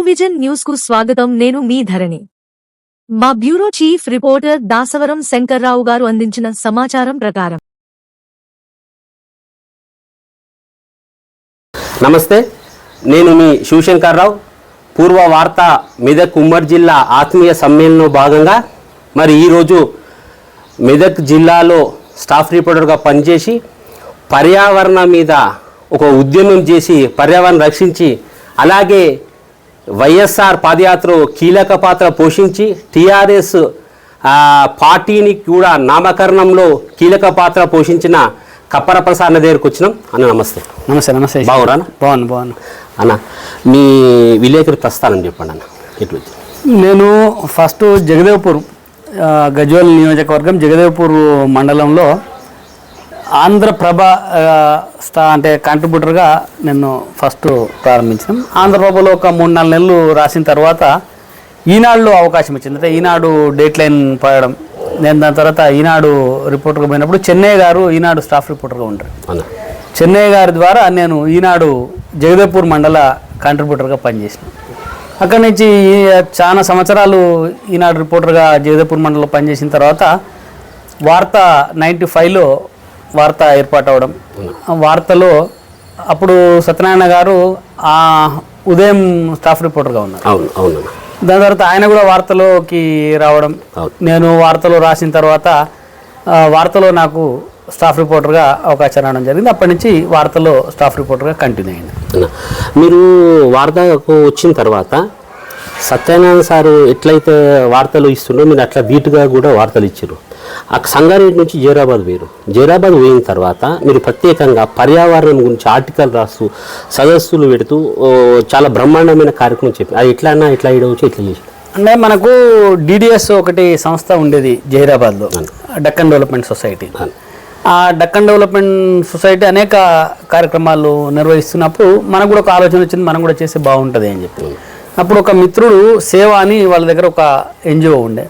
Vision news కు స్వాగతం. నేను మీ ధరణి. మా బ్యూరో చీఫ్ రిపోర్టర్ దాసవరం శంకర్రావు గారు అందించిన సమాచారం ప్రకారం. నమస్తే, నేను మీ శివశంకర్రావు. పూర్వ వార్త మెదక్ ఉమ్మడి జిల్లా ఆత్మీయ సమ్మేళనంలో భాగంగా మరి ఈరోజు మెదక్ జిల్లాలో స్టాఫ్ రిపోర్టర్గా పనిచేసి పర్యావరణం మీద ఒక ఉద్యమం చేసి పర్యావరణం రక్షించి అలాగే వైఎస్ఆర్ పాదయాత్ర కీలక పాత్ర పోషించి టీఆర్ఎస్ పార్టీని కూడా నామకరణంలో కీలక పాత్ర పోషించిన కప్పర ప్రసాద్ దగ్గరికి వచ్చినాం. అన్న నమస్తే. నమస్తే. నమస్తే. బాగురా? బాగున్నాను అన్న. మీ విలేకరి ప్రస్థానం చెప్పండి అన్న. ఎట్లా? నేను ఫస్ట్ జగదేవ్పూర్ గజ్వేల్ నియోజకవర్గం జగదేవ్పూర్ మండలంలో ఆంధ్రప్రభ అంటే కాంట్రిబ్యూటర్గా నేను ఫస్ట్ ప్రారంభించాం. ఆంధ్రప్రభలో ఒక 3-4 నెలలు రాసిన తర్వాత ఈనాడులో అవకాశం వచ్చింది. అంటే ఈనాడు డేట్ లైన్ పడడం, నేను దాని తర్వాత ఈనాడు రిపోర్టర్గా పోయినప్పుడు చెన్నై గారు ఈనాడు స్టాఫ్ రిపోర్టర్గా ఉంటారు. చెన్నై గారి ద్వారా నేను ఈనాడు జగదేవ్పూర్ మండల కాంట్రిబ్యూటర్గా పనిచేసిన. అక్కడి నుంచి చాలా సంవత్సరాలు ఈనాడు రిపోర్టర్గా జగదేవ్పూర్ మండలంలో పనిచేసిన తర్వాత వార్త 95లో వార్త ఏర్పాటు అవడం. వార్తలో అప్పుడు సత్యనారాయణ గారు ఉదయం స్టాఫ్ రిపోర్టర్గా ఉన్నారు. దాని తర్వాత ఆయన కూడా వార్తలోకి రావడం, నేను వార్తలో రాసిన తర్వాత వార్తలో నాకు స్టాఫ్ రిపోర్టర్గా అవకాశం రావడం జరిగింది. అప్పటి నుంచి వార్తలో స్టాఫ్ రిపోర్టర్గా కంటిన్యూ అయింది. మీరు వార్తకు వచ్చిన తర్వాత సత్యనారాయణ సారు ఎట్లయితే వార్తలు ఇస్తుండో మీరు అట్లా ధీటుగా కూడా వార్తలు ఇచ్చారు. ఆ సంగారెడ్డి నుంచి జైరాబాద్ పోయిన తర్వాత మీరు ప్రత్యేకంగా పర్యావరణం గురించి ఆర్టికల్ రాస్తూ సదస్సులు పెడుతూ చాలా బ్రహ్మాండమైన కార్యక్రమం చెప్పి అది ఎట్లా ఇడవచ్చు ఇట్లా చేసి అంటే మనకు డిడిఎస్ ఒకటి సంస్థ ఉండేది జైరాబాద్లో, డక్కన్ డెవలప్మెంట్ సొసైటీ. ఆ డక్కన్ డెవలప్మెంట్ సొసైటీ అనేక కార్యక్రమాలు నిర్వహిస్తున్నప్పుడు మనకు కూడా ఒక ఆలోచన వచ్చింది, మనం కూడా చేస్తే బాగుంటుంది అని చెప్పి. అప్పుడు ఒక మిత్రుడు సేవ అని వాళ్ళ దగ్గర ఒక ఎన్జిఓ ఉండే,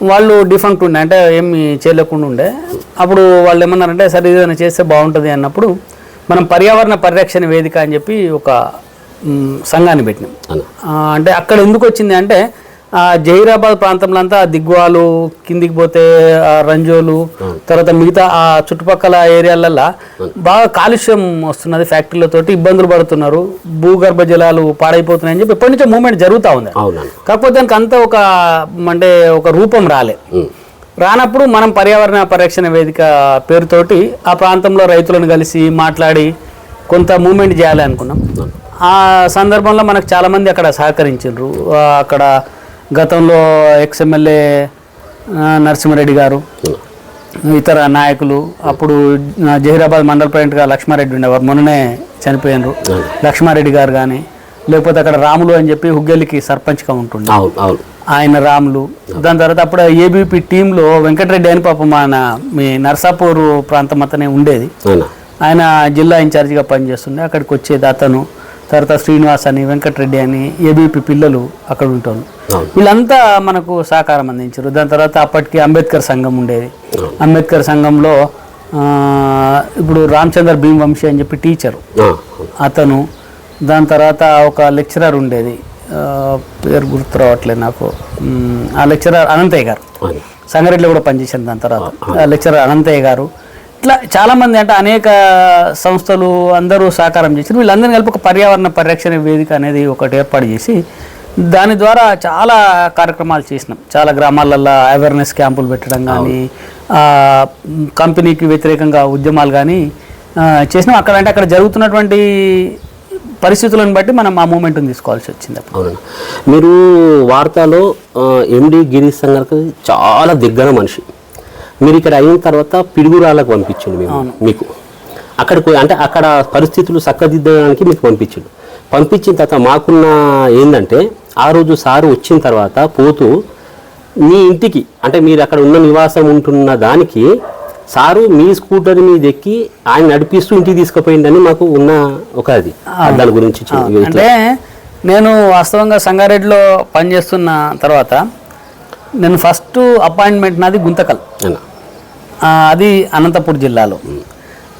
వాళ్ళు డిఫంక్ట్ ఉండే, అంటే ఏమి చేయలేకుండా ఉండే. అప్పుడు వాళ్ళు ఏమన్నారంటే సరే ఏదైనా చేస్తే బాగుంటుంది అన్నప్పుడు మనం పర్యావరణ పరిరక్షణ వేదిక అని చెప్పి ఒక సంఘాన్ని పెట్టినాం. అంటే అక్కడ ఎందుకు వచ్చింది అంటే జహీరాబాద్ ప్రాంతంలో అంతా దిగ్వాలు, కిందికి పోతే రంజోలు, తర్వాత మిగతా ఆ చుట్టుపక్కల ఏరియాలల్లో బాగా కాలుష్యం వస్తున్నది, ఫ్యాక్టరీలతోటి ఇబ్బందులు పడుతున్నారు, భూగర్భ జలాలు పాడైపోతున్నాయని చెప్పి ఎప్పటి నుంచో మూవ్మెంట్ జరుగుతూ ఉంది. కాకపోతే దానికి అంతా ఒక రూపం రానప్పుడు మనం పర్యావరణ పరిరక్షణ వేదిక పేరుతోటి ఆ ప్రాంతంలో రైతులను కలిసి మాట్లాడి కొంత మూవ్మెంట్ చేయాలి అనుకున్నాం. ఆ సందర్భంలో మనకు చాలామంది అక్కడ సహకరించారు. అక్కడ గతంలో ఎక్స్ఎమ్మెల్యే నరసింహారెడ్డి గారు, ఇతర నాయకులు, అప్పుడు జహీరాబాద్ మండల ప్రెసిడెంట్గా లక్ష్మారెడ్డి ఉండేవారు, మొన్ననే చనిపోయినారు. లక్ష్మారెడ్డి గారు కానీ, లేకపోతే అక్కడ రాములు అని చెప్పి హుగ్గెలికి సర్పంచ్గా ఉంటుండే ఆయన రాములు. దాని తర్వాత అప్పుడు ఏబీపీ టీంలో వెంకటరెడ్డి అని పాపం మీ నర్సాపూర్ ప్రాంతం అతనే ఉండేది, ఆయన జిల్లా ఇన్ఛార్జిగా పనిచేస్తుండే. అక్కడికి వచ్చేది అతను. తర్వాత శ్రీనివాస్ అని, వెంకటరెడ్డి అని, ఏబీపీ పిల్లలు అక్కడ ఉంటారు. వీళ్ళంతా మనకు సహకారం అందించారు. దాని తర్వాత అప్పటికి అంబేద్కర్ సంఘం ఉండేది. అంబేద్కర్ సంఘంలో ఇప్పుడు రామచంద్ర భీమవంశీ అని చెప్పి టీచరు అతను. దాని తర్వాత ఒక లెక్చరర్ ఉండేది, పేరు గుర్తు రావట్లేదు నాకు, ఆ లెక్చరర్ అనంతయ్య గారు, సంగారెడ్డిలో కూడా పనిచేశారు. దాని తర్వాత లెక్చరర్ అనంతయ్య గారు. ఇట్లా చాలామంది, అంటే అనేక సంస్థలు అందరూ సహకారం చేశారు. వీళ్ళందరినీ కలిపి ఒక పర్యావరణ పరిరక్షణ వేదిక అనేది ఒకటి ఏర్పాటు చేసి దాని ద్వారా చాలా కార్యక్రమాలు చేసినాం. చాలా గ్రామాలల్లో అవేర్నెస్ క్యాంపులు పెట్టడం కానీ, కంపెనీకి వ్యతిరేకంగా ఉద్యమాలు కానీ చేసినాం. అక్కడ జరుగుతున్నటువంటి పరిస్థితులను బట్టి మనం ఆ మూమెంట్ని తీసుకోవాల్సి వచ్చింది. మీరు వార్తలో ఎండి గిరీష్ సంగారికి చాలా దగ్గర మనిషి. మీరు ఇక్కడ అయిన తర్వాత పిడుగురాళ్ళకు పంపించండి మీకు అక్కడికి, అంటే అక్కడ పరిస్థితులు చక్కదిద్దడానికి మీకు పంపించిన తర్వాత మాకున్న ఏంటంటే ఆ రోజు సారు వచ్చిన తర్వాత పోతూ మీ ఇంటికి, అంటే మీరు అక్కడ ఉన్న నివాసం ఉంటున్న దానికి సారు మీ స్కూటర్ మీద ఎక్కి ఆయన నడిపిస్తూ ఇంటికి తీసుకుపోయిందని మాకు ఉన్న ఒక అది దాని గురించి. అంటే నేను వాస్తవంగా సంగారెడ్డిలో పనిచేస్తున్న తర్వాత నేను ఫస్ట్ అపాయింట్మెంట్ నాది గుంతకల్, అది అనంతపూర్ జిల్లాలో.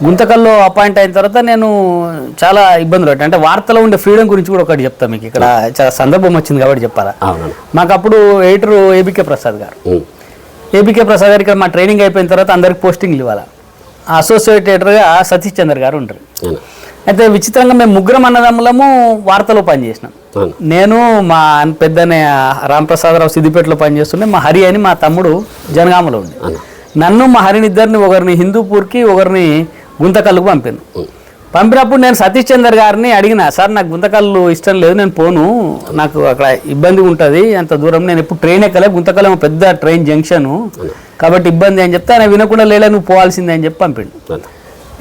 గుంతకల్లో అపాయింట్ అయిన తర్వాత నేను చాలా ఇబ్బందులు పడ్డా. అంటే వార్తలో ఉండే ఫ్రీడమ్ గురించి కూడా ఒకటి చెప్తాను మీకు. ఇక్కడ చాలా సందర్భం వచ్చింది కాబట్టి చెప్పాలా. మాకు అప్పుడు ఎడిటర్ ఏబికే ప్రసాద్ గారు. ఏబికే ప్రసాద్ గారు ఇక్కడ మా ట్రైనింగ్ అయిపోయిన తర్వాత అందరికి పోస్టింగ్లు ఇవ్వాలి. అసోసియేట్ ఎడిటర్గా సతీష్ చంద్ర గారు ఉంటారు. అయితే విచిత్రంగా మేము ముగ్గురం అన్నదమ్ములము వార్తలో పనిచేసినాం. నేను మా పెద్దనే రామప్రసాదరావు సిద్దిపేటలో పనిచేస్తుండే, మా హరి అని మా తమ్ముడు జనగామలో ఉండే. నన్ను మా హరిని ఇద్దరిని, ఒకరిని హిందూపూర్కి ఒకరిని గుంతకల్లుకు పంపినప్పుడు నేను సతీష్ చందర్ గారిని అడిగిన, సార్ నాకు గుంతకల్లు ఇష్టం లేదు, నేను పోను, నాకు అక్కడ ఇబ్బంది ఉంటుంది, అంత దూరం నేను ఎప్పుడు ట్రైన్ ఎక్కలే, గుంతకల్లు పెద్ద ట్రైన్ జంక్షను కాబట్టి ఇబ్బంది అని చెప్తే ఆయన వినకుండా లేలే నువ్వు పోవాల్సిందే అని చెప్పి పంపిండు.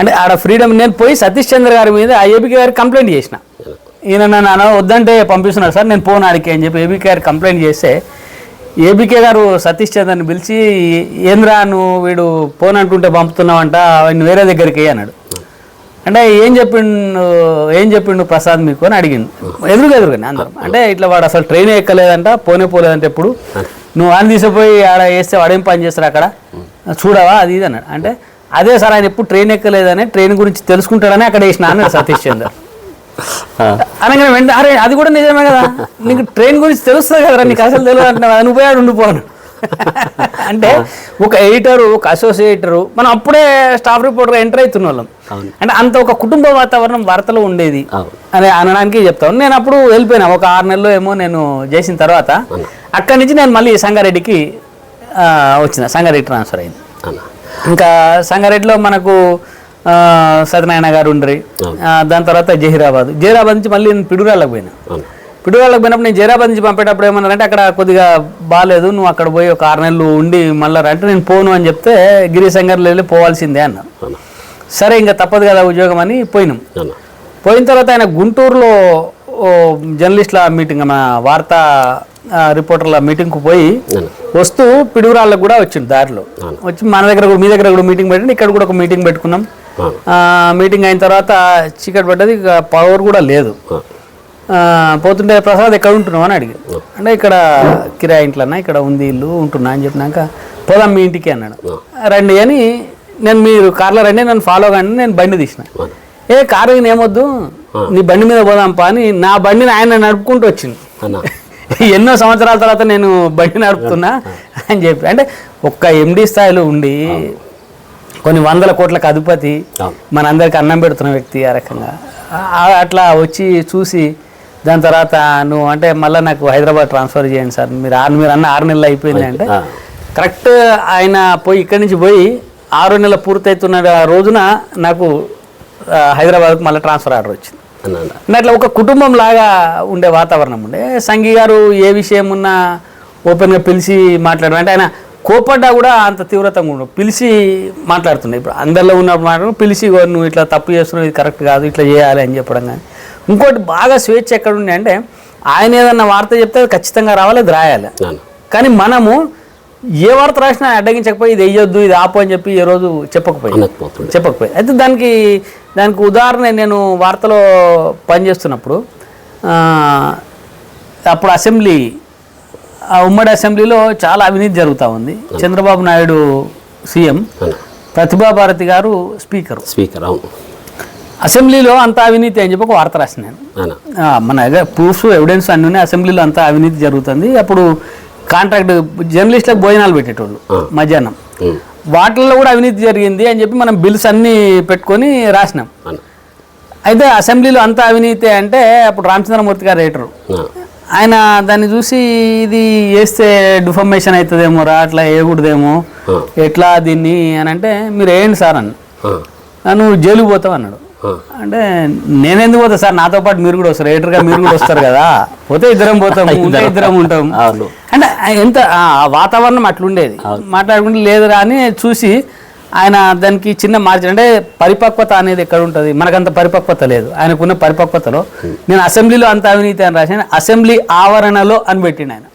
అంటే ఆడ ఫ్రీడమ్. నేను పోయి సతీష్ చంద్ర గారి మీద ఆ ఏబికే గారికి కంప్లైంట్ చేసిన, ఈయన నన్ను వద్దంటే పంపిస్తున్నారు సార్, నేను పోను ఆడికి అని చెప్పి ఏబికే గారికి కంప్లైంట్ చేస్తే ఏబికే గారు సతీష్ చంద్రని పిలిచి, ఏంద్రా నువ్వు వీడు ఫోన్ అంటుంటే పంపుతున్నావంట, ఆయన వేరే దగ్గరికి అన్నాడు. అంటే ఏం చెప్పిండు ప్రసాద్ మీకు అని అడిగిండు, ఎదురుగానే అందరం. అంటే ఇట్లా వాడు అసలు ట్రైన్ ఎక్కలేదంట, పోలేదంటే ఎప్పుడు నువ్వు ఆయన తీసుకుపోయి ఆడ వేస్తే వాడేం పని చేస్తారు అక్కడ చూడవా అది ఇది అన్నాడు. అంటే అదే సార్ ఆయన ఎప్పుడు ట్రైన్ ఎక్కలేదని, ట్రైన్ గురించి తెలుసుకుంటాడని అక్కడ వేసిన అన్నాడు సతీష్ చంద్ర. అనగానే వెంటనే అరే అది కూడా నిజమే కదా, నీకు ట్రైన్ గురించి తెలుస్తుంది కదరా, నీకు అసలు తెలియదు అంటున్నావు, నువ్వు పోయాడు ఉండిపోను. అంటే ఒక ఎడిటరు, ఒక అసోసియేటరు, మనం అప్పుడే స్టాఫ్ రిపోర్టర్గా ఎంటర్ అవుతున్న వాళ్ళం. అంటే అంత ఒక కుటుంబ వాతావరణం వార్తలో ఉండేది అని అనడానికి చెప్తాను. నేను అప్పుడు వెళ్ళిపోయినా, ఒక 6 నెలలు ఏమో నేను చేసిన తర్వాత అక్కడి నుంచి నేను మళ్ళీ సంగారెడ్డికి వచ్చిన. సంగారెడ్డి ట్రాన్స్ఫర్ అయింది. ఇంకా సంగారెడ్డిలో మనకు సత్యనారాయణ గారు ఉండ్రి, దాని తర్వాత జహీరాబాద్ నుంచి మళ్ళీ నేను పిడుగురాళ్ళకి పోయినప్పుడు నేను జహీరాబాద్ నుంచి పంపేటప్పుడు ఏమన్నారంటే అక్కడ కొద్దిగా బాగాలేదు, నువ్వు అక్కడ పోయి ఒక 6 నెలలు ఉండి మళ్ళీ అంటే నేను పోను అని చెప్తే గిరిశంకర్లో వెళ్ళి పోవాల్సిందే అన్నారు. సరే ఇంకా తప్పదు కదా ఉద్యోగం అని పోయినాం. పోయిన తర్వాత ఆయన గుంటూరులో జర్నలిస్టుల మీటింగ్, మన వార్తా రిపోర్టర్ల మీటింగ్కు పోయి వస్తూ పిడుగురాళ్ళకు కూడా వచ్చింది. దారిలో వచ్చి మన దగ్గర కూడా, మీ దగ్గర కూడా మీటింగ్ పెట్టండి, ఇక్కడ కూడా ఒక మీటింగ్ పెట్టుకున్నాం. మీటింగ్ అయిన తర్వాత చీకటి పడ్డది, ఇక పవర్ కూడా లేదు. పోతుంటే ప్రసాద్ ఎక్కడ ఉంటున్నావు అని అడిగి, అంటే ఇక్కడ కిరాయి ఇంట్లోనా, ఇక్కడ ఉంది ఇల్లు ఉంటున్నా అని చెప్పినాక పోదాం మీ ఇంటికి అన్నాడు. రండి అని నేను, మీరు కార్లో రండి నన్ను ఫాలో కానీ నేను బండి తీసిన. కారు ఏమొద్దు నీ బండి మీద పోదాంపా అని నా బండిని ఆయన నడుపుకుంటూ వచ్చింది. ఎన్నో సంవత్సరాల తర్వాత నేను బండి నడుపుతున్నా అని చెప్పి. అంటే ఒక్క ఎండి స్థాయిలో ఉండి కొన్ని 100 కోట్లకు అధిపతి, మనందరికి అన్నం పెడుతున్న వ్యక్తి ఆ రకంగా అట్లా వచ్చి చూసి, దాని తర్వాత నువ్వు అంటే మళ్ళీ నాకు హైదరాబాద్ ట్రాన్స్ఫర్ చేయండి సార్, మీరు అన్న 6 నెలలు అయిపోయింది అంటే కరెక్ట్ ఆయన పోయి ఇక్కడి నుంచి పోయి 6 నెలలు పూర్తవుతున్న రోజున నాకు హైదరాబాద్కు మళ్ళీ ట్రాన్స్ఫర్ ఆర్డర్ వచ్చింది. అట్లా ఒక కుటుంబం లాగా ఉండే వాతావరణం ఉండే. సంఘీ గారు ఏ విషయం ఉన్నా ఓపెన్గా పిలిచి మాట్లాడడం, అంటే ఆయన కోపడ్డా కూడా అంత తీవ్రతంగా ఉండవు, పిలిచి మాట్లాడుతుండే. ఇప్పుడు అందరిలో ఉన్నప్పుడు మాట్లాడు పిలిచి నువ్వు ఇట్లా తప్పు చేస్తున్నావు, ఇది కరెక్ట్ కాదు, ఇట్లా చేయాలి అని చెప్పడం. కానీ ఇంకోటి బాగా స్వేచ్ఛ ఎక్కడ ఉండే అంటే ఆయన ఏదన్నా వార్త చెప్తే ఖచ్చితంగా రావాలి, అది రాయాలి. కానీ మనము ఏ వార్త రాసినా అడ్డగించకపోయి ఇది వేయొద్దు, ఇది ఆపు అని చెప్పి ఏ రోజు చెప్పకపోయి. అయితే దానికి ఉదాహరణ, నేను వార్తలో పనిచేస్తున్నప్పుడు అప్పుడు అసెంబ్లీ, ఉమ్మడి అసెంబ్లీలో చాలా అవినీతి జరుగుతూ ఉంది. చంద్రబాబు నాయుడు సీఎం, ప్రతిభా భారతి గారు స్పీకర్. అసెంబ్లీలో అంత అవినీతి అని చెప్పి ఒక వార్త రాసినాను. మన ప్రూఫ్స్ ఎవిడెన్స్ అన్నీ ఉన్నాయి, అసెంబ్లీలో అంతా అవినీతి జరుగుతుంది. అప్పుడు కాంట్రాక్ట్ జర్నలిస్టులకు భోజనాలు పెట్టేటోళ్ళు మధ్యాహ్నం, వాటిల్లో కూడా అవినీతి జరిగింది అని చెప్పి మనం బిల్స్ అన్నీ పెట్టుకొని రాసినాం. అయితే అసెంబ్లీలో అంతా అవినీతి అంటే అప్పుడు రామచంద్రమూర్తి గారు రైటరు, ఆయన దాన్ని చూసి ఇది వేస్తే డిఫర్మేషన్ అవుతుందేమో రా, అట్లా వేయకూడదేమో, ఎట్లా దీన్ని అని అంటే మీరు వేయండి సార్ అని, నువ్వు జైలుకు పోతావు అన్నాడు. అంటే నేనెందుకు పోతా సార్, నాతో పాటు మీరు కూడా వస్తారు, రైటర్గా మీరు కూడా వస్తారు కదా, పోతే ఇద్దరం పోతాం, ఇద్దరం ఉంటాం అంటే ఎంత వాతావరణం అట్లుండేది. మాట్లాడుకుంటే లేదురా అని చూసి ఆయన దానికి చిన్న మార్జిన్, అంటే పరిపక్వత అనేది ఎక్కడ ఉంటుంది, మనకంత పరిపక్వత లేదు, ఆయనకున్న పరిపక్వతలో నేను అసెంబ్లీలో అంత అవినీతి అని రాసిన, అసెంబ్లీ ఆవరణలో అని పెట్టిండు ఆయన.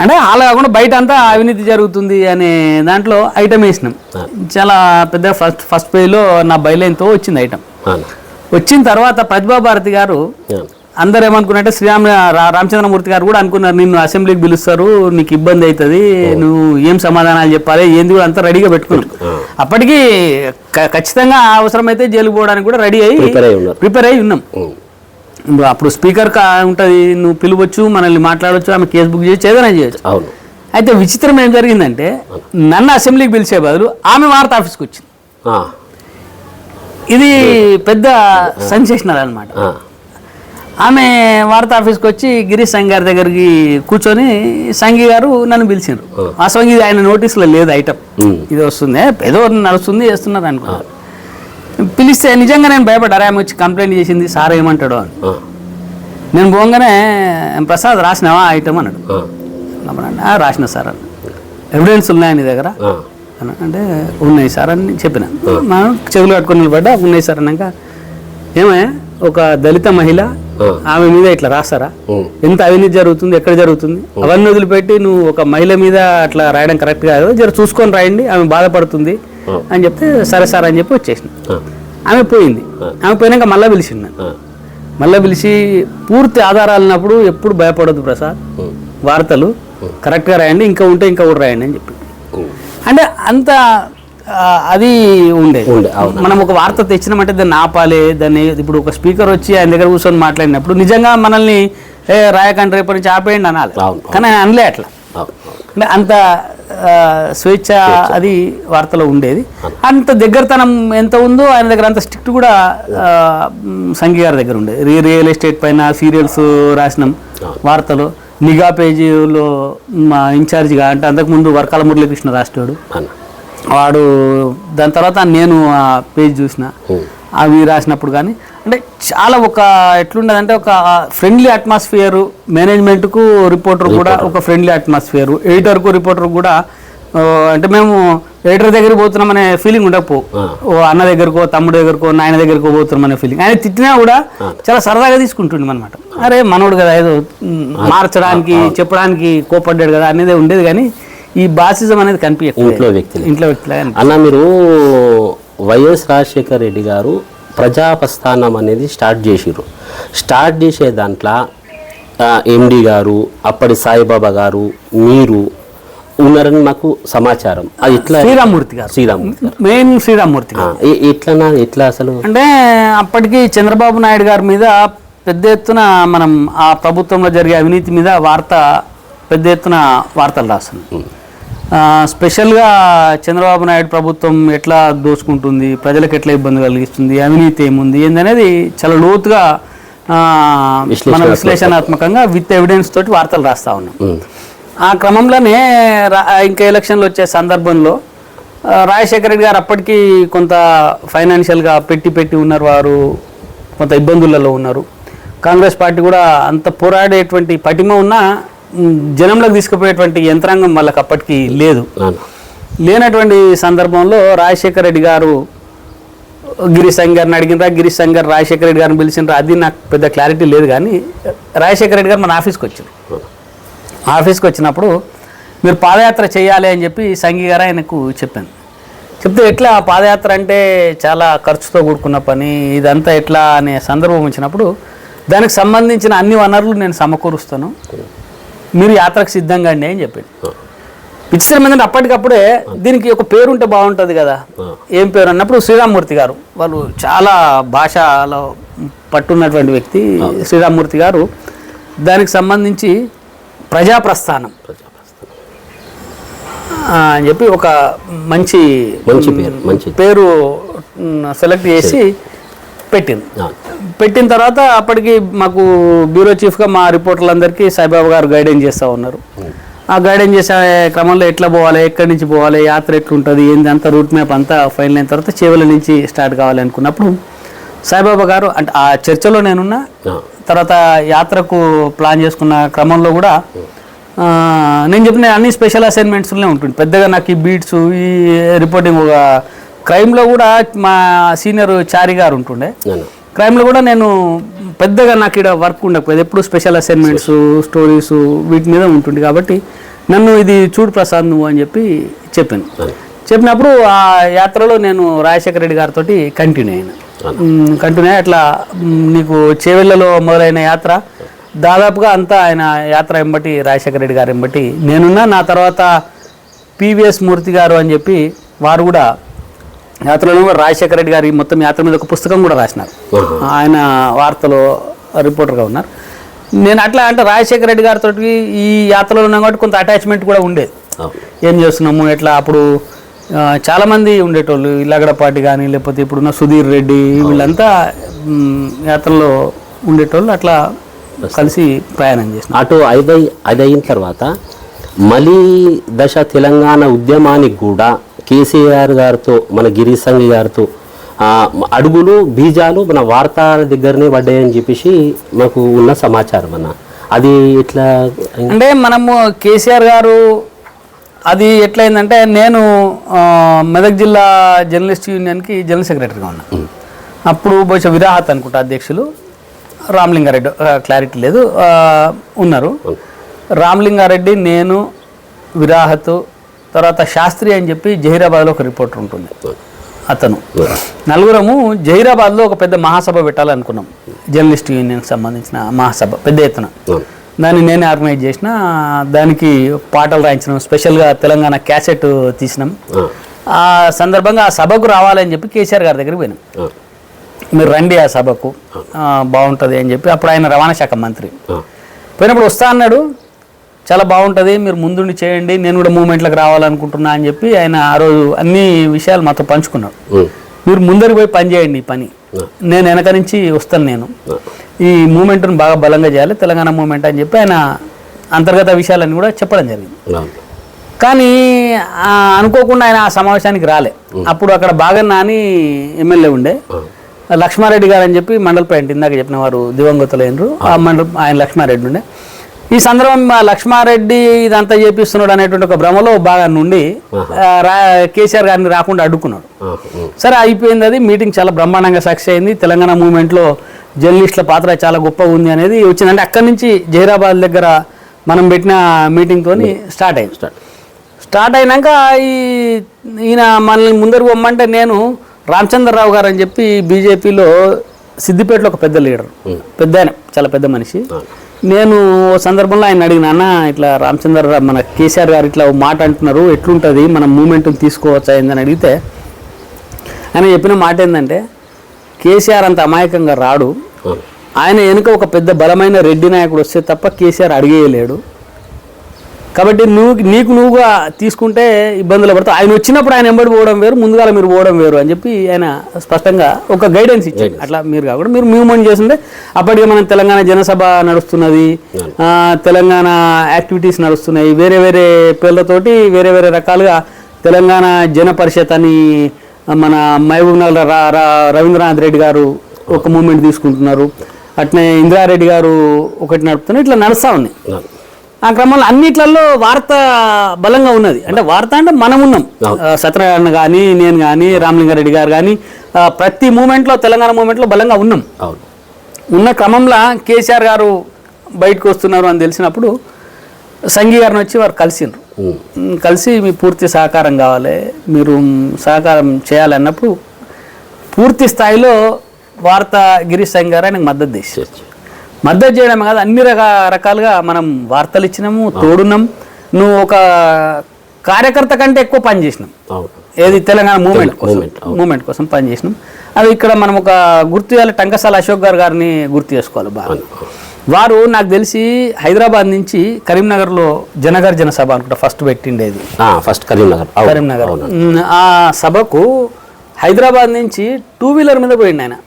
అంటే అలా కాకుండా బయట అంతా అవినీతి జరుగుతుంది అనే దాంట్లో ఐటమ్ వేసినాం. చాలా పెద్ద ఫస్ట్ పేజ్లో నా బైలైన్తో వచ్చింది ఐటమ్. వచ్చిన తర్వాత ప్రతిభా భారతి గారు అందరు ఏమనుకున్నట్టే రామచంద్రమూర్తి గారు కూడా అనుకున్నారు, నిన్ను అసెంబ్లీకి పిలుస్తారు, నీకు ఇబ్బంది అవుతుంది, నువ్వు ఏం సమాధానాలు చెప్పాలి ఏంది కూడా అంతా రెడీగా పెట్టుకున్నారు. అప్పటికి ఖచ్చితంగా అవసరమైతే జైలుకు పోవడానికి కూడా రెడీ అయ్యి ప్రిపేర్ అయ్యి ఉన్నాం. అప్పుడు స్పీకర్ ఉంటుంది, నువ్వు పిలవచ్చు, మనల్ని మాట్లాడవచ్చు, ఆమె కేసు బుక్ చేసి ఏదైనా చేయొచ్చు. అయితే విచిత్రం ఏం జరిగిందంటే నన్ను అసెంబ్లీకి పిలిచే బదులు ఆమె వార్తా ఆఫీస్కి వచ్చింది. ఇది పెద్ద సెన్సేషనల్ అనమాట. ఆమె వార్తా ఆఫీస్కి వచ్చి గిరీష్ సంఘ్ గారి దగ్గరికి కూర్చొని సంఘి గారు నన్ను పిలిచారు. వాస్తవంగా ఇది ఆయన నోటీసులో లేదు ఐటమ్, ఇది వస్తుంది ఏదో నడుస్తుంది చేస్తున్నారు అనుకున్నారు. పిలిస్తే నిజంగా నేను భయపడ్డారు, ఆమె వచ్చి కంప్లైంట్ చేసింది, సార్ ఏమంటాడో అని. నేను పోగానే ప్రసాద్ రాసినావా ఐటమ్ అన్నాడు. రాసిన సార్ అన్న. ఎవిడెన్స్ ఉన్నాయా నీ దగ్గర అంటే ఉన్నాయి సార్ అని చెప్పిన. మనం చెవులు కట్టుకొని నిలబడ్డా ఉన్నాయి సార్ అన్నాక, ఏమయ్యా ఒక దళిత మహిళ ఆమె మీద ఇట్లా రాస్తారా, ఎంత అవినీతి జరుగుతుంది, ఎక్కడ జరుగుతుంది, అవన్నీ వదిలిపెట్టి నువ్వు ఒక మహిళ మీద అట్లా రాయడం కరెక్ట్ కాదు, జర చూసుకొని రాయండి, ఆమె బాధపడుతుంది అని చెప్తే సరే సార్ అని చెప్పి వచ్చేసిన. ఆమె పోయింది. ఆమె పోయినాక మళ్ళీ పిలిచింది. మళ్ళీ పిలిచి పూర్తి ఆధారాలు ఉన్నప్పుడు ఎప్పుడు భయపడద్దు ప్రసాద్, వార్తలు కరెక్ట్గా రాయండి, ఇంకా ఉంటే ఇంకా కూడా రాయండి అని చెప్పి. అంటే అంత అది ఉండేది. మనం ఒక వార్త తెచ్చినామంటే దాన్ని ఆపాలి, దాన్ని ఇప్పుడు ఒక స్పీకర్ వచ్చి ఆయన దగ్గర కూర్చొని మాట్లాడినప్పుడు నిజంగా మనల్ని రాయకండి రేపటి నుంచి ఆపేయండి అనాలి, కానీ ఆయన అనలే అట్లా. అంటే అంత స్వేచ్ఛ అది వార్తలో ఉండేది. అంత దగ్గరతనం ఎంత ఉందో ఆయన దగ్గర అంత స్ట్రిక్ట్ కూడా సంఘి గారి దగ్గర ఉండేది. రియల్ ఎస్టేట్ పైన సీరియల్స్ రాసినాం, వార్తలు నిఘా పేజీలో మా ఇన్ఛార్జిగా, అంటే అంతకుముందు వర్కాల మురళీకృష్ణ రాసేవాడు వాడు. దాని తర్వాత నేను ఆ పేజ్ చూసిన, అవి రాసినప్పుడు కానీ అంటే చాలా ఒక ఎట్లుండదంటే ఒక ఫ్రెండ్లీ అట్మాస్ఫియర్, మేనేజ్మెంట్కు రిపోర్టర్ కూడా ఒక ఫ్రెండ్లీ అట్మాస్ఫియర్, ఎడిటర్కు రిపోర్టర్ కూడా. అంటే మేము ఎడిటర్ దగ్గరికి పోతున్నామనే ఫీలింగ్ ఉండకపో, ఓ అన్న దగ్గరకో తమ్ముడు దగ్గరకో నాయన దగ్గరకో పోతున్నామనే ఫీలింగ్. ఆయన తిట్టినా కూడా చాలా సరదాగా తీసుకుంటుండే అనమాట. అరే మనోడు కదా, ఏదో మార్చడానికి చెప్పడానికి కోపడ్డాడు కదా అనేది ఉండేది, కానీ ఈ బాసిజం అనేది కనిపించదు ఇంట్లో వ్యక్తులు. అన్న మీరు వైఎస్ రాజశేఖర రెడ్డి గారు ప్రజాప్రస్థానం అనేది స్టార్ట్ చేసిర్రు. స్టార్ట్ చేసే దాంట్లో ఎండి గారు, అప్పటి సాయిబాబా గారు, మీరు ఉన్నారని మాకు సమాచారం. అది ఇట్లా శ్రీరామ్మూర్తి గారు మెయిన్ శ్రీరామ్మూర్తి ఎట్లా అసలు అంటే అప్పటికి చంద్రబాబు నాయుడు గారి మీద పెద్ద ఎత్తున మనం ఆ ప్రభుత్వంలో జరిగే అవినీతి మీద పెద్ద ఎత్తున వార్తలు రాస్తున్నాం. స్పెషల్గా చంద్రబాబు నాయుడు ప్రభుత్వం ఎట్లా దోచుకుంటుంది, ప్రజలకు ఎట్లా ఇబ్బంది కలిగిస్తుంది, అవినీతి ఏముంది ఏందనేది చాలా లోతుగా మన విశ్లేషణాత్మకంగా విత్ ఎవిడెన్స్ తోటి వార్తలు రాస్తా ఉన్నాం. ఆ క్రమంలోనే ఇంకా ఎలక్షన్లు వచ్చే సందర్భంలో రాజశేఖర రెడ్డి గారు అప్పటికి కొంత ఫైనాన్షియల్గా పెట్టి ఉన్నారు, వారు కొంత ఇబ్బందులలో ఉన్నారు. కాంగ్రెస్ పార్టీ కూడా అంత పోరాడేటువంటి పటిమ ఉన్నా జనంలోకి తీసుకుపోయేటువంటి యంత్రాంగం వాళ్ళకి అప్పటికి లేనటువంటి సందర్భంలో రాజశేఖర రెడ్డి గారు గిరీష్ సంఘ్ గారిని అడిగినరా, గిరీష్ సంఘ్ గారు రాజశేఖర రెడ్డి గారిని పిలిచినరా, అది నాకు పెద్ద క్లారిటీ లేదు. కానీ రాజశేఖర రెడ్డి గారు మన ఆఫీస్కి వచ్చారు. ఆఫీస్కి వచ్చినప్పుడు మీరు పాదయాత్ర చేయాలి అని చెప్పి సంఘి గారు ఆయనకు చెప్పాను. చెప్తే ఎట్లా పాదయాత్ర అంటే చాలా ఖర్చుతో కూడుకున్న పని, ఇదంతా ఎట్లా అనే సందర్భం వచ్చినప్పుడు దానికి సంబంధించిన అన్ని వనరులు నేను సమకూరుస్తాను, మీరు యాత్రకు సిద్ధంగా అండి అని చెప్పాడు. విచిత్రం ఏంటంటే అప్పటికప్పుడే దీనికి ఒక పేరు ఉంటే బాగుంటుంది కదా, ఏం పేరు అన్నప్పుడు శ్రీరామ్మూర్తి గారు, వాళ్ళు చాలా భాషలో పట్టున్నటువంటి వ్యక్తి శ్రీరామ్మూర్తి గారు, దానికి సంబంధించి ప్రజాప్రస్థానం అని చెప్పి ఒక మంచి పేరు సెలెక్ట్ చేసి పెట్టిన తర్వాత అప్పటికి మాకు బ్యూరో చీఫ్గా మా రిపోర్టర్లందరికీ సాయిబాబా గారు గైడెన్స్ చేస్తూ ఉన్నారు. ఆ గైడెన్స్ చేసే క్రమంలో ఎట్లా పోవాలి, ఎక్కడి నుంచి పోవాలి, యాత్ర ఎట్లుంటుంది ఏంది అంతా రూట్ మ్యాప్ అంతా ఫైనల్ అయిన తర్వాత చేవల నుంచి స్టార్ట్ కావాలి అనుకున్నప్పుడు సాయిబాబా గారు అంటే ఆ చర్చలో నేనున్నా. తర్వాత యాత్రకు ప్లాన్ చేసుకున్న క్రమంలో కూడా నేను చెప్పిన అన్ని స్పెషల్ అసైన్మెంట్స్లోనే ఉంటుంది. పెద్దగా నాకు ఈ బీట్స్ ఈ రిపోర్టింగ్ ఒక క్రైమ్లో కూడా మా సీనియర్ చారి గారు ఉంటుండే, క్రైమ్లో కూడా నేను పెద్దగా నాకు ఇక్కడ వర్క్ ఉండకపోయేది, ఎప్పుడు స్పెషల్ అసైన్మెంట్స్ స్టోరీస్ వీటి మీద ఉంటుంది. కాబట్టి నన్ను ఇది చూడు ప్రసాద్ నువ్వు అని చెప్పి చెప్పినప్పుడు ఆ యాత్రలో నేను రాజశేఖర రెడ్డి గారితో కంటిన్యూ అయినా. కంటిన్యూ అట్లా నీకు చేవెళ్లలో మొదలైన యాత్ర దాదాపుగా అంతా ఆయన యాత్ర ఎంబటి రాజశేఖర రెడ్డి గారు ఎంబటి నేనున్నా. నా తర్వాత పివిఎస్ మూర్తి గారు అని చెప్పి వారు కూడా యాత్రలో రాజశేఖర రెడ్డి గారి మొత్తం యాత్ర మీద ఒక పుస్తకం కూడా రాసినారు. ఆయన వార్తలో రిపోర్టర్గా ఉన్నారు. నేను అట్లా అంటే రాజశేఖర రెడ్డి గారితో ఈ యాత్రలో ఉన్నాం కాబట్టి కొంత అటాచ్మెంట్ కూడా ఉండేది. ఏం చేస్తున్నాము ఎట్లా అప్పుడు చాలామంది ఉండేటోళ్ళు, ఇల్లగడపాటి కానీ లేకపోతే ఇప్పుడున్న సుధీర్ రెడ్డి వీళ్ళంతా యాత్రలో ఉండేటోళ్ళు. అట్లా కలిసి ప్రయాణం చేసిన అటు అది అయిన తర్వాత మళ్ళీ దశ తెలంగాణ ఉద్యమానికి కూడా కేసీఆర్ గారితో మన గిరీశంగి గారితో అడుగులు బీజాలు మన వార్తల దగ్గరనే పడ్డాయని చెప్పేసి మాకు ఉన్న సమాచారం అన్న. అది ఎట్లా అంటే మనము కేసీఆర్ గారు అది ఎట్లయిందంటే నేను మెదక్ జిల్లా జర్నలిస్ట్ యూనియన్కి జనరల్ సెక్రటరీగా ఉన్నాను. అప్పుడు బహుశా విరాహత్ అనుకుంటా అధ్యక్షులు రామలింగారెడ్డి, క్లారిటీ లేదు, ఉన్నారు. రామలింగారెడ్డి, నేను, విరాహత్, తర్వాత శాస్త్రి అని చెప్పి జహీరాబాద్లో ఒక రిపోర్టర్ ఉంటుంది అతను, నలుగురము జహీరాబాద్లో ఒక పెద్ద మహాసభ పెట్టాలనుకున్నాం. జర్నలిస్ట్ యూనియన్కి సంబంధించిన మహాసభ పెద్ద ఎత్తున. దాన్ని నేనే ఆర్గనైజ్ చేసిన. దానికి పాటలు రాయించినాం, స్పెషల్గా తెలంగాణ క్యాసెట్ తీసినాం. ఆ సందర్భంగా ఆ సభకు రావాలని చెప్పి కేసీఆర్ గారి దగ్గరికి పోయినాం. మీరు రండి ఆ సభకు, బాగుంటుంది అని చెప్పి. అప్పుడు ఆయన రవాణా శాఖ మంత్రి. పోయినప్పుడు వస్తా అన్నాడు, చాలా బాగుంటుంది, మీరు ముందుండి చేయండి, నేను కూడా మూమెంట్లకు రావాలనుకుంటున్నా అని చెప్పి ఆయన ఆ రోజు అన్ని విషయాలు మాతో పంచుకున్నాడు. మీరు ముందరికి పోయి పని చేయండి, ఈ పని నేను వెనక నుంచి వస్తాను, నేను ఈ మూమెంట్ను బాగా బలంగా చేయాలి, తెలంగాణ మూమెంట్ అని చెప్పి ఆయన అంతర్గత విషయాలన్నీ కూడా చెప్పడం జరిగింది. కానీ అనుకోకుండా ఆయన ఆ సమావేశానికి రాలే. అప్పుడు అక్కడ బాగన్న అని ఎమ్మెల్యే ఉండే, లక్ష్మారెడ్డి గారు అని చెప్పి మండలపేట ఇందాక చెప్పిన వారు దివంగతులైనరు, ఆ ఆయన లక్ష్మారెడ్డి ఉండే. ఈ సందర్భం లక్ష్మారెడ్డి ఇదంతా చేపిస్తున్నాడు అనేటువంటి ఒక భ్రమలో బాగా నుండి కేసీఆర్ గారిని రాకుండా అడ్డుకున్నాడు. సరే అయిపోయింది, అది మీటింగ్ చాలా బ్రహ్మాండంగా సక్సెస్ అయింది. తెలంగాణ మూవ్మెంట్లో జర్నలిస్టుల పాత్ర చాలా గొప్పగా ఉంది అనేది వచ్చిందంటే అక్కడి నుంచి జహీరాబాద్ దగ్గర మనం పెట్టిన మీటింగ్తో స్టార్ట్ అయినాక ఈయన మనల్ని ముందరకు పొమ్మంటే నేను రామచంద్రరావు గారు అని చెప్పి బీజేపీలో సిద్దిపేటలో ఒక పెద్ద లీడర్, పెద్ద ఆయన, చాలా పెద్ద మనిషి. నేను సందర్భంలో ఆయన అడిగిన, అన్న ఇట్లా రామచంద్రరావు మన కేసీఆర్ గారు ఇట్లా మాట అంటున్నారు, ఎట్లుంటుంది మనం మూమెంట్ని తీసుకోవచ్చా ఏందని అడిగితే ఆయన చెప్పిన మాట ఏంటంటే, కేసీఆర్ అంత అమాయకంగా రాడు, ఆయన వెనుక ఒక పెద్ద బలమైన రెడ్డి నాయకుడు వస్తే తప్ప కేసీఆర్ అడిగేయలేడు, కాబట్టి నువ్వుగా తీసుకుంటే ఇబ్బందులు పడతావు, ఆయన వచ్చినప్పుడు ఆయన ఎంబడి పోవడం వేరు, ముందుగా మీరు పోవడం వేరు అని చెప్పి ఆయన స్పష్టంగా ఒక గైడెన్స్ ఇచ్చాడు. అట్లా మీరు కాకుండా మీరు మూవ్మెంట్ చేస్తుంటే అప్పటికే మనం తెలంగాణ జనసభ నడుస్తున్నది, తెలంగాణ యాక్టివిటీస్ నడుస్తున్నాయి, వేరే వేరే పేర్లతోటి వేరే వేరే రకాలుగా తెలంగాణ జన పరిషత్ అని మన మహబూబ్ నగర్ రవీంద్రనాథ్ రెడ్డి గారు ఒక మూవ్మెంట్ తీసుకుంటున్నారు, అట్నే ఇందిరారెడ్డి గారు ఒకటి నడుపుతున్నారు, ఇట్లా నడుస్తూ ఉన్నాయి. ఆ క్రమంలో అన్నిట్లలో వార్త బలంగా ఉన్నది. అంటే వార్త అంటే మనం ఉన్నాం, సత్యనారాయణ కానీ, నేను కానీ, రామలింగారెడ్డి గారు కానీ, ప్రతి మూమెంట్లో తెలంగాణ మూమెంట్లో బలంగా ఉన్నాం. ఉన్న క్రమంలో కేసీఆర్ గారు బయటకు వస్తున్నారు అని తెలిసినప్పుడు సంఘీ గారిని వచ్చి వారు కలిసి మీ పూర్తి సహకారం కావాలి, మీరు సహకారం చేయాలన్నప్పుడు పూర్తి స్థాయిలో వార్త గిరీష్ సంఘీ గారు ఆయనకు మద్దతు చేయడమే కాదు, అన్ని రకాలుగా మనం వార్తలు ఇచ్చినాము, తోడున్నాం. నువ్వు ఒక కార్యకర్త కంటే ఎక్కువ పని చేసినాం, ఏది తెలంగాణ మూమెంట్ కోసం పని చేసినాం. అది ఇక్కడ మనం ఒక గుర్తు చేయాలి, టంకసాల అశోక్ గారిని గుర్తు చేసుకోవాలి బాగా. వారు నాకు తెలిసి హైదరాబాద్ నుంచి కరీంనగర్లో జనగర్జన సభ అనుకుంటా ఫస్ట్ పెట్టిండేది, కరీంనగర్. ఆ సభకు హైదరాబాద్ నుంచి 2 వీలర్ మీద పోయిండు ఆయన.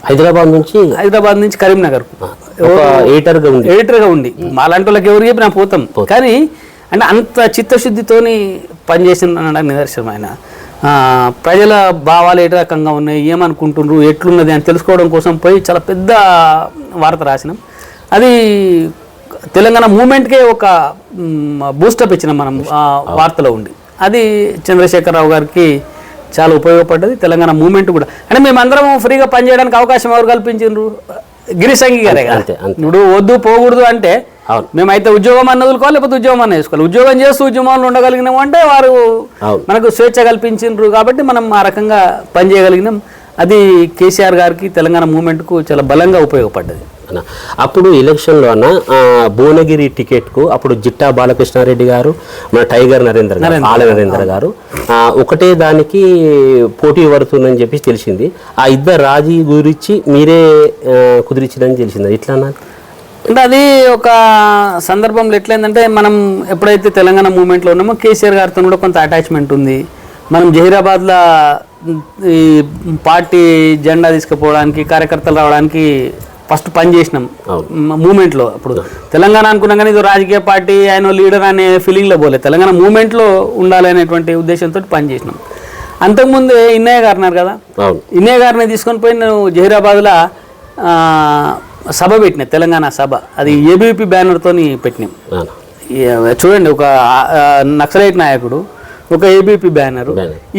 హైదరాబాద్ నుంచి కరీంనగర్ ఎడిటర్గా ఉండి మాలాంటి వాళ్ళకి ఎవరు చెప్పినా పోతాం. కానీ అంటే అంత చిత్తశుద్ధితోని పనిచేసిన నిదర్శనం. ఆయన ప్రజల భావాలు ఏ రకంగా ఉన్నాయి, ఏమనుకుంటున్నారు, ఎట్లున్నది అని తెలుసుకోవడం కోసం పోయి చాలా పెద్ద వార్త రాసినాం. అది తెలంగాణ మూమెంట్కే ఒక బూస్టప్ ఇచ్చినాం మనం వార్తలో ఉండి. అది చంద్రశేఖరరావు గారికి చాలా ఉపయోగపడ్డది, తెలంగాణ మూమెంట్ కూడా. అంటే మేమందరం ఫ్రీగా పనిచేయడానికి అవకాశం ఎవరు కల్పించారు? గిరీష్ సంఘీ గారే కదా. ఇప్పుడు వద్దు పోకూడదు అంటే మేమైతే ఉద్యోగం అన్న వదులుకోవాలి, లేకపోతే ఉద్యోగం అన్న వేసుకోవాలి. ఉద్యోగం చేస్తూ ఉద్యమంలో ఉండగలిగినాము అంటే వారు మనకు స్వేచ్ఛ కల్పించారు, కాబట్టి మనం ఆ రకంగా పనిచేయగలిగినాం. అది కేసీఆర్ గారికి తెలంగాణ మూవ్మెంట్కు చాలా బలంగా ఉపయోగపడ్డది. అప్పుడు ఎలక్షన్లో అన్న భువనగిరి టికెట్కు అప్పుడు జిట్టా బాలకృష్ణారెడ్డి గారు, మన టైగర్ నరేంద్ర గారు ఒకటే దానికి పోటీ పడుతుందని చెప్పి తెలిసింది. ఆ ఇద్దరు రాజీ గురించి మీరే కుదిరించిందని తెలిసింది. ఇట్లా అన్న అంటే అది ఒక సందర్భంలో ఎట్లయిందంటే, మనం ఎప్పుడైతే తెలంగాణ మూవ్మెంట్లో ఉన్నామో కేసీఆర్ గారితో కూడా కొంత అటాచ్మెంట్ ఉంది. మనం జహీరాబాద్లో ఈ పార్టీ జెండా తీసుకుపోవడానికి, కార్యకర్తలు రావడానికి ఫస్ట్ పని చేసినాం మూమెంట్లో. అప్పుడు తెలంగాణ అనుకున్నాం కానీ ఇది రాజకీయ పార్టీ, ఆయన లీడర్ అనే ఫీలింగ్లో పోలే, తెలంగాణ మూమెంట్లో ఉండాలనేటువంటి ఉద్దేశంతో పని చేసినాం. అంతకుముందే ఇన్నయ్య గారు ఉన్నారు కదా, ఇన్నయ్య గారిని తీసుకొని పోయి నేను జహీరాబాద్లో సభ పెట్టినా, తెలంగాణ సభ. అది ఏబీపీ బ్యానర్తో పెట్టినాం. చూడండి, ఒక నక్సలైట్ నాయకుడు, ఒక ఏబీపీ బ్యానర్,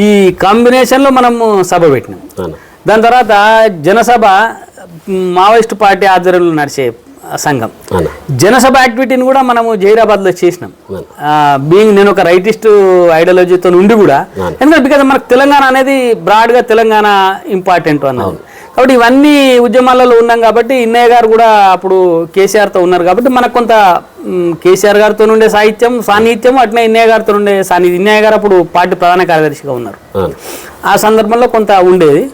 ఈ కాంబినేషన్లో మనము సభ పెట్టినాం. దాని తర్వాత జనసభ మావోయిస్టు పార్టీ ఆధ్వర్యంలో నడిచే సంఘం, జనసభ యాక్టివిటీని కూడా మనము జహీరాబాద్లో చేసినాం. నేను ఒక రైటిస్ట్ ఐడియాలజీతో ఉండి కూడా, ఎందుకంటే బికాజ్ మనకు తెలంగాణ అనేది బ్రాడ్గా తెలంగాణ ఇంపార్టెంట్ అన్నది. కాబట్టి ఇవన్నీ ఉద్యమాలలో ఉన్నాం కాబట్టి, ఇన్నయ్య గారు కూడా అప్పుడు కేసీఆర్తో ఉన్నారు కాబట్టి మనకు కొంత కేసీఆర్ గారితో ఉండే సాన్నిహిత్యం అట్నే ఇన్నయ్య గారితో ఉండే సాన్నిహిత్యం. ఇన్నయ్య గారు అప్పుడు పార్టీ ప్రధాన కార్యదర్శిగా ఉన్నారు. ఆ సందర్భంలో కొంత ఉండేది.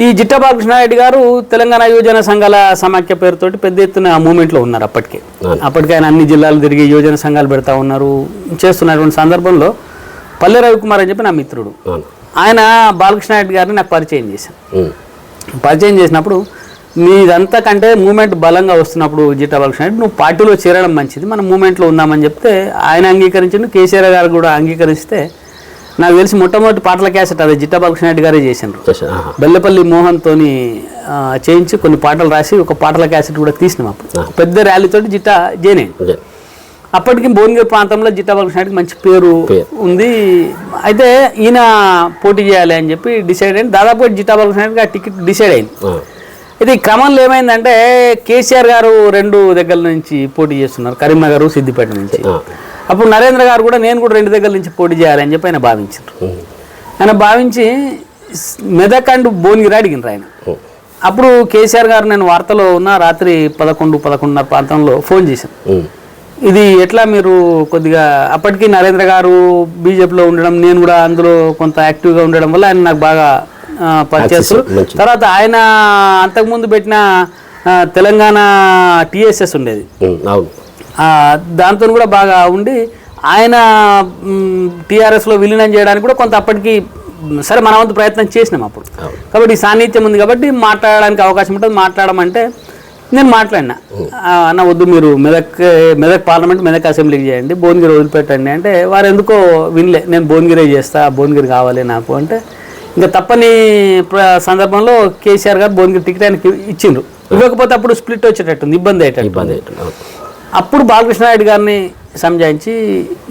ఈ జిట్టా బాలకృష్ణారెడ్డి గారు తెలంగాణ యువజన సంఘాల సమాఖ్య పేరుతోటి పెద్ద ఎత్తున మూవ్మెంట్లో ఉన్నారు. అప్పటికే ఆయన అన్ని జిల్లాలు తిరిగి యువజన సంఘాలు పెడతా ఉన్నారు, చేస్తున్నటువంటి సందర్భంలో పల్లె రవికుమార్ అని చెప్పి నా మిత్రుడు, ఆయన బాలకృష్ణారెడ్డి గారిని నాకు పరిచయం చేశాను. పరిచయం చేసినప్పుడు, మీదంతా కంటే మూమెంట్ బలంగా వస్తున్నప్పుడు జిట్టా బాలకృష్ణారెడ్డి నువ్వు పార్టీలో చేరడం మంచిది, మనం మూమెంట్లో ఉందామని చెప్తే ఆయన అంగీకరించిండు. కేసీఆర్ గారు కూడా అంగీకరిస్తే, నాకు తెలిసి మొట్టమొదటి పాటల క్యాసెట్ అదే జిట్టా బాలకృష్ణారెడ్డి గారే చేసిండ్రు. బెల్లపల్లి మోహన్తో చేయించి కొన్ని పాటలు రాసి ఒక పాటల క్యాసెట్ కూడా తీసినాం. అప్పుడు పెద్ద ర్యాలీతో జిట్టా జైన్ అయింది. అప్పటికి భువనగిరి ప్రాంతంలో జిట్టా బాలకృష్ణారెడ్డికి మంచి పేరు ఉంది. అయితే ఈయన పోటీ చేయాలి అని చెప్పి డిసైడ్ అయింది. దాదాపు జిట్టా బాలకృష్ణారెడ్డికి ఆ టికెట్ డిసైడ్ అయింది. అయితే ఈ క్రమంలో ఏమైందంటే, కేసీఆర్ గారు 2 దగ్గర నుంచి పోటీ చేస్తున్నారు, కరీంనగర్, సిద్దిపేట నుంచి. అప్పుడు నరేంద్ర గారు కూడా నేను కూడా 2 దగ్గర నుంచి పోటీ చేయాలని చెప్పి ఆయన భావించారు. ఆయన భావించి మెదక్ అండ్ భువనగిరి అడిగినారు ఆయన. అప్పుడు కేసీఆర్ గారు, నేను వార్తలో ఉన్న రాత్రి 11-11:30 ప్రాంతంలో ఫోన్ చేశాను. ఇది ఎట్లా మీరు కొద్దిగా, అప్పటికి నరేంద్ర గారు బీజేపీలో ఉండడం, నేను కూడా అందులో కొంత యాక్టివ్గా ఉండడం వల్ల ఆయన నాకు బాగా పరిచయం. తర్వాత ఆయన అంతకుముందు పెట్టిన తెలంగాణ టీఎస్ఎస్ ఉండేది, దాంతో కూడా బాగా ఉండి ఆయన టీఆర్ఎస్లో విలీనం చేయడానికి కూడా కొంత అప్పటికి సరే మన వంతు ప్రయత్నం చేసినాం అప్పుడు. కాబట్టి సాన్నిహిత్యం ఉంది కాబట్టి మాట్లాడడానికి అవకాశం ఉంటుంది. మాట్లాడమంటే నేను మాట్లాడినా, అన్న వద్దు, మీరు మెదక్ పార్లమెంట్, మెదక్ అసెంబ్లీకి చేయండి, భువనగిరి వదిలిపెట్టండి అంటే, వారు ఎందుకో వినలే. నేను భువనగిరి చేస్తా, భువనగిరి కావాలి నాకు అంటే, ఇంకా తప్పని సందర్భంలో కేసీఆర్ గారు భువనగిరి టికెట్ ఆయనకి ఇచ్చిండ్రు. ఇవ్వకపోతే అప్పుడు స్ప్లిట్ వచ్చేటట్టుంది, ఇబ్బంది అయ్యేటట్టు. అప్పుడు బాలకృష్ణారెడ్డి గారిని సంజాయించి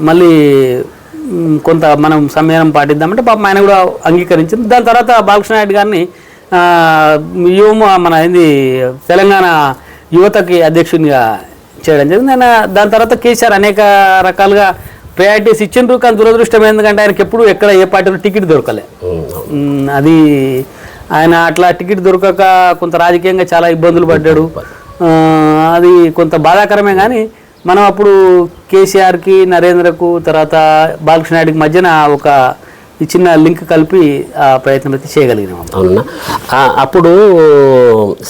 మళ్ళీ కొంత మనం సమ్మేళనం పాటిద్దామంటే పాపం ఆయన కూడా అంగీకరించింది. దాని తర్వాత బాలకృష్ణారెడ్డి గారిని మన తెలంగాణ యువతకి అధ్యక్షునిగా చేయడం జరిగింది. ఆయన దాని తర్వాత కేసీఆర్ అనేక రకాలుగా ప్రయారిటీస్ ఇచ్చిండ్రు. కానీ దురదృష్టం ఎందుకంటే ఆయనకి ఎప్పుడు ఎక్కడ ఏ పార్టీలో టికెట్ దొరకలే. అది ఆయన అట్లా టికెట్ దొరకక కొంత రాజకీయంగా చాలా ఇబ్బందులు పడ్డాడు. అది కొంత బాధాకరమే. కానీ మనం అప్పుడు కేసీఆర్కి, నరేంద్రకు, తర్వాత బాలకృష్ణారెడ్డికి మధ్యన ఒక చిన్న లింక్ కలిపి ఆ ప్రయత్నం అయితే చేయగలిగినాం. అవునా, అప్పుడు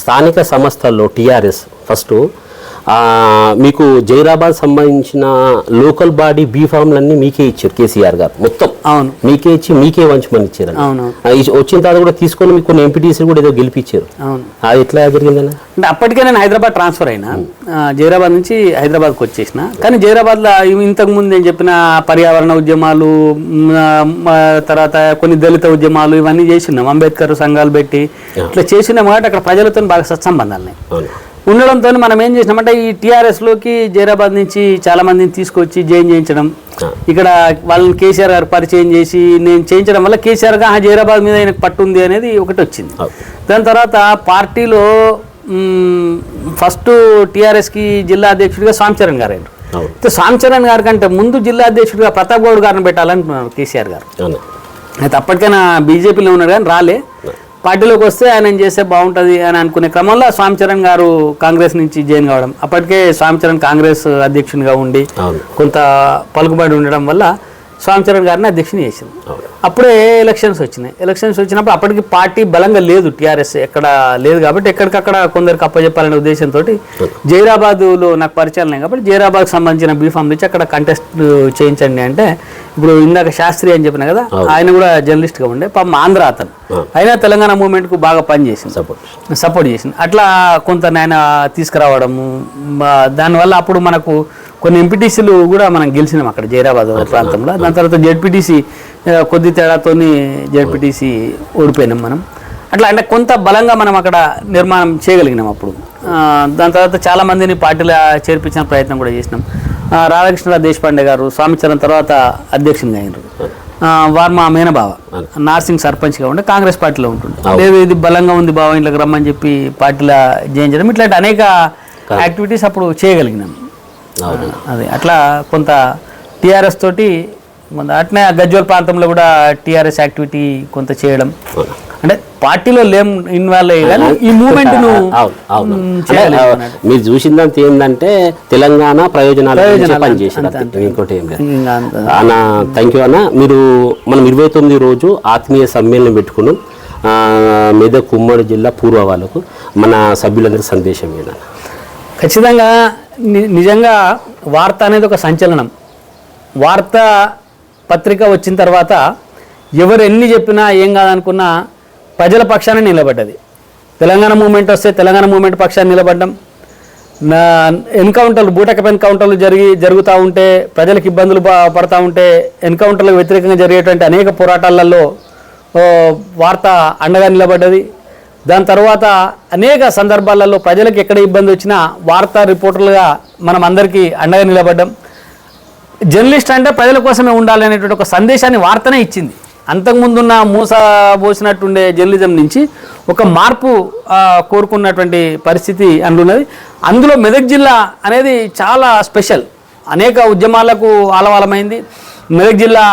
స్థానిక సంస్థల్లో టీఆర్ఎస్ ఫస్ట్ మీకు జైరాబాద్ సంబంధించిన లోకల్ బాడీ బీఫామ్లన్నీ మీకే ఇచ్చారు కేసీఆర్ గారు మొత్తం. అవును, మీకే ఇచ్చి మీకే వంచమని ఇచ్చారు. అవును, వచ్చిన తర్వాత కూడా తీసుకొని మీకు కొన్ని ఎంపీటీసీలు కూడా ఏదో గెలిపించారు. అవును, అది ఎట్లా జరిగిందన్న? అంటే అప్పటికే నేను హైదరాబాద్ ట్రాన్స్ఫర్ అయినా, జైరాబాద్ నుంచి హైదరాబాద్కి వచ్చేసిన. కానీ జైరాబాద్లో ఇంతకుముందు నేను చెప్పిన పర్యావరణ ఉద్యమాలు, తర్వాత కొన్ని దళిత ఉద్యమాలు ఇవన్నీ చేసినాం, అంబేద్కర్ సంఘాలు పెట్టి ఇట్లా చేసినాం. కాబట్టి అక్కడ ప్రజలతో బాగా సత్సంబంధాలు ఉండడంతో మనం ఏం చేసినామంటే, ఈ టీఆర్ఎస్లోకి జైరాబాద్ నుంచి చాలా మందిని తీసుకొచ్చి జాయిన్ చేయించడం, ఇక్కడ వాళ్ళని కేసీఆర్ గారు పరిచయం చేసి నేను చేయించడం వల్ల కేసీఆర్ గారు జైరాబాద్ మీద ఆయనకు పట్టుంది అనేది ఒకటి వచ్చింది. దాని తర్వాత పార్టీలో ఫస్ట్ టీఆర్ఎస్కి జిల్లా అధ్యక్షుడిగా స్వామిచరణ్ గారు అయినారు. అయితే స్వామిచరణ్ గారి కంటే ముందు జిల్లా అధ్యక్షుడిగా ప్రతాప్ గౌడ్ గారిని పెట్టాలనుకున్నారు కేసీఆర్ గారు. అయితే అప్పటికైనా బీజేపీలో ఉన్నాడు కానీ రాలే. పార్టీలోకి వస్తే ఆయన చేస్తే బాగుంటుంది అని అనుకునే క్రమంలో స్వామి చరణ్ గారు కాంగ్రెస్ నుంచి జాయిన్ కావడం, అప్పటికే స్వామి చరణ్ కాంగ్రెస్ అధ్యక్షునిగా ఉండి కొంత పలుకుబడి ఉండడం వల్ల స్వామి చరణ్ గారిని అధ్యక్షుని చేసింది. అప్పుడే ఎలక్షన్స్ వచ్చినాయి. ఎలక్షన్స్ వచ్చినప్పుడు అప్పటికి పార్టీ బలంగా లేదు, టీఆర్ఎస్ ఎక్కడ లేదు కాబట్టి ఎక్కడికక్కడ కొందరికి అప్పచెప్పాలనే ఉద్దేశంతో జైరాబాద్లో నాకు పరిచయాలు ఉన్నాయి కాబట్టి జైరాబాద్కి సంబంధించిన బీఫామ్ నుంచి అక్కడ కంటెస్ట్ చేయించండి అంటే, ఇప్పుడు ఇందాక శాస్త్రి అని చెప్పిన కదా, ఆయన కూడా జర్నలిస్ట్గా ఉండే, పాపం ఆంధ్ర అతను, అయినా తెలంగాణ మూవ్మెంట్కు బాగా పనిచేసింది, సపోర్ట్ చేసింది. అట్లా కొంత ఆయన తీసుకురావడము, దానివల్ల అప్పుడు మనకు కొన్ని ఎంపీటీసీలు కూడా మనం గెలిచినాం అక్కడ జైరాబాద్ ప్రాంతంలో. దాని తర్వాత జెడ్పీటీసీ కొద్ది తేడాతోని జెడ్పీటీసీ ఓడిపోయినాం మనం. అట్లా అంటే కొంత బలంగా మనం అక్కడ నిర్మాణం చేయగలిగినాం అప్పుడు. దాని తర్వాత చాలామందిని పార్టీలో చేర్పించిన ప్రయత్నం కూడా చేసినాం. రాధాకృష్ణరావు దేశపాండే గారు స్వామి చరణ్ తర్వాత అధ్యక్షునిగా అయినారు. వారు మా మేనబావ నార్సింగ్ సర్పంచ్గా ఉండే కాంగ్రెస్ పార్టీలో ఉంటుండే, లేదు ఇది బలంగా ఉంది బావ ఇంట్లోకి రమ్మని చెప్పి పార్టీలో జాయిన్ చేయడం, ఇట్లాంటి అనేక యాక్టివిటీస్ అప్పుడు చేయగలిగినాం. అది అట్లా కొంత టీఆర్ఎస్ తోటి అట్నే గజ్వేల్ ప్రాంతంలో కూడా టీఆర్ఎస్ యాక్టివిటీ కొంత చేయడం, అంటే పార్టీలో లేం ఇన్వాల్వ్ అయ్యి ఈ మూవ్మెంట్ మీరు చూసిందంత ఏంటంటే తెలంగాణ ప్రయోజనాలు పనిచేసారు, ఇంకోటి ఏం లేదు అన్న. థ్యాంక్ యూ అన్న. మీరు మనం 29 రోజు ఆత్మీయ సమ్మేళనం పెట్టుకున్నాం మెదక్ ఉమ్మడి జిల్లా పూర్వ వాళ్ళకు, మన సభ్యులందరి సందేశం ఏదన్నా? ఖచ్చితంగా నిజంగా వార్త అనేది ఒక సంచలనం. వార్త పత్రిక వచ్చిన తర్వాత ఎవరు ఎన్ని చెప్పినా ఏం కాదనుకున్నా ప్రజల పక్షాన నిలబడ్డది. తెలంగాణ మూవ్మెంట్ వస్తే తెలంగాణ మూవ్మెంట్ పక్షాన్ని నిలబడ్డం, ఎన్కౌంటర్లు బూటకపు ఎన్కౌంటర్లు జరుగుతూ ఉంటే ప్రజలకు ఇబ్బందులు పడుతూ ఉంటే ఎన్కౌంటర్లకు వ్యతిరేకంగా జరిగేటువంటి అనేక పోరాటాలలో వార్త అండగా నిలబడ్డది. దాని తర్వాత అనేక సందర్భాలలో ప్రజలకు ఎక్కడ ఇబ్బంది వచ్చినా వార్తా రిపోర్టర్లుగా మనం అందరికీ అండగా నిలబడ్డాం. జర్నలిస్ట్ అంటే ప్రజల కోసమే ఉండాలి అనేటువంటి ఒక సందేశాన్ని వార్తనే ఇచ్చింది. అంతకుముందున్న మూసబోసినట్టుండే జర్నలిజం నుంచి ఒక మార్పు కోరుకున్నటువంటి పరిస్థితి అందున్నది. అందులో మెదక్ జిల్లా అనేది చాలా స్పెషల్, అనేక ఉద్యమాలకు ఆలవాలమైంది. మెదక్ జిల్లా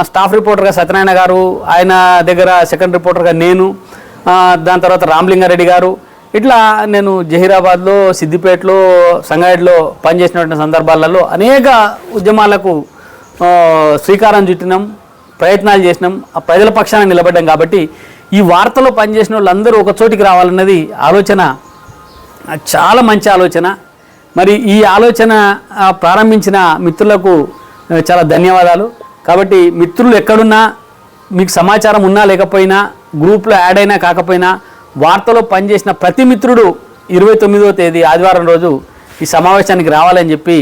స్టాఫ్ రిపోర్టర్గా సత్యనారాయణ గారు, ఆయన దగ్గర సెకండ్ రిపోర్టర్గా నేను, దాని తర్వాత రామలింగారెడ్డి గారు, ఇట్లా నేను జహీరాబాద్లో, సిద్దిపేటలో, సంగారెడ్డిలో పనిచేసినటువంటి సందర్భాలలో అనేక ఉద్యమాలకు శ్రీకారం చుట్టినాం, ప్రయత్నాలు చేసినాం, ఆ ప్రజల పక్షాన నిలబడ్డాం. కాబట్టి ఈ వార్తలో పనిచేసిన వాళ్ళందరూ ఒక చోటికి రావాలన్నది ఆలోచన చాలా మంచి ఆలోచన. మరి ఈ ఆలోచన ప్రారంభించిన మిత్రులకు చాలా ధన్యవాదాలు. కాబట్టి మిత్రులు ఎక్కడున్నా, మీకు సమాచారం ఉన్నా లేకపోయినా, గ్రూప్లో యాడ్ అయినా కాకపోయినా, వార్తలో పనిచేసిన ప్రతి మిత్రుడు 29వ తేదీ ఆదివారం రోజు ఈ సమావేశానికి రావాలని చెప్పి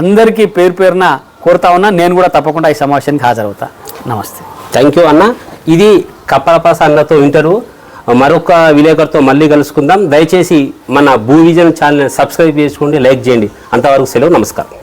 అందరికీ పేరు పేరున కోరుతా ఉన్నా. నేను కూడా తప్పకుండా ఈ సమావేశానికి హాజరవుతా. నమస్తే. థ్యాంక్ యూ అన్న. ఇది కప్పలపాస అన్నతో ఇంటర్వ్యూ. మరొక విలేకరుతో మళ్ళీ కలుసుకుందాం. దయచేసి మన భూ విజన్ ఛానల్ని సబ్స్క్రైబ్ చేసుకోండి, లైక్ చేయండి. అంతవరకు సెలవు, నమస్కారం.